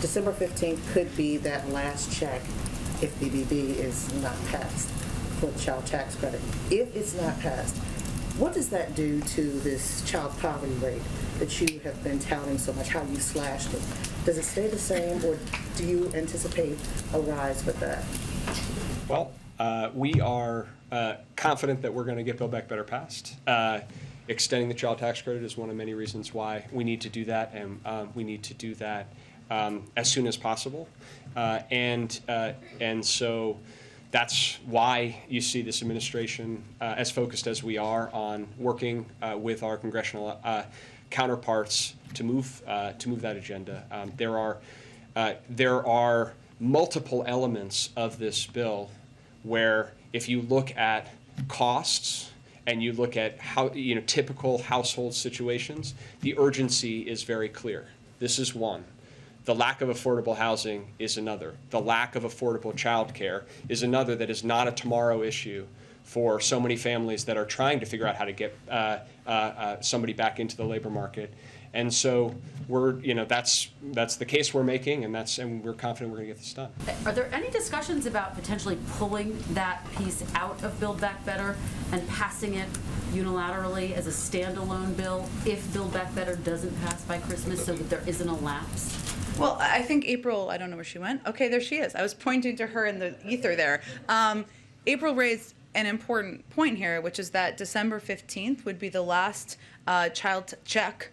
December 15th could be that last check if BBB is not passed for the child tax credit. If it's not passed, what does that do to this child poverty rate that you have been touting so much, how you slashed it? Does it stay the same, or do you anticipate a rise with that? Well, we are confident that we're going to get Build Back Better passed. Extending the child tax credit is one of many reasons why we need to do that, and we need to do that as soon as possible. And so that's why you see this administration as focused as we are on working with our congressional counterparts to move that agenda. There are multiple elements of this bill where, if you look at costs and you look at how typical household situations, the urgency is very clear. This is one. The lack of affordable housing is another. The lack of affordable childcare is another that is not a tomorrow issue for so many families that are trying to figure out how to get somebody back into the labor market. And so that's the case we're making, and we're confident we're going to get this done. Are there any discussions about potentially pulling that piece out of Build Back Better and passing it unilaterally as a standalone bill if Build Back Better doesn't pass by Christmas, so that there isn't a lapse? Well, I think April, I don't know where she went. Okay, there she is. I was pointing to her in the ether there. April raised an important point here, which is that December 15th would be the last child check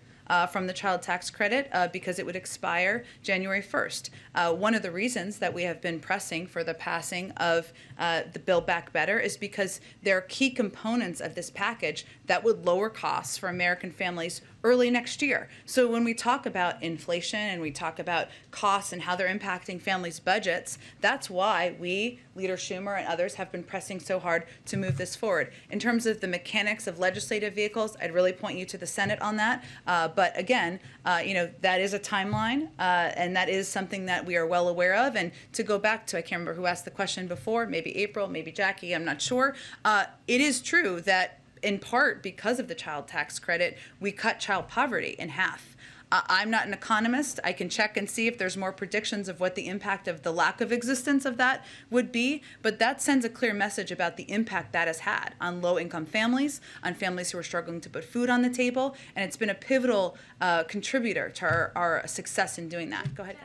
from the child tax credit because it would expire January 1st. One of the reasons that we have been pressing for the passing of the Build Back Better is because there are key components of this package that would lower costs for American families early next year. So when we talk about inflation and we talk about costs and how they're impacting families' budgets, that's why we, Leader Schumer and others, have been pressing so hard to move this forward. In terms of the mechanics of legislative vehicles, I'd really point you to the Senate on that. But again, that is a timeline, and that is something that we are well aware of. And to go back to, I can't remember who asked the question before, maybe April, maybe Jackie, I'm not sure. It is true that in part because of the child tax credit, we cut child poverty in half. I'm not an economist. I can check and see if there's more predictions of what the impact of the lack of existence of that would be, but that sends a clear message about the impact that has had on low-income families, on families who are struggling to put food on the table, and it's been a pivotal contributor to our success in doing that. Go ahead.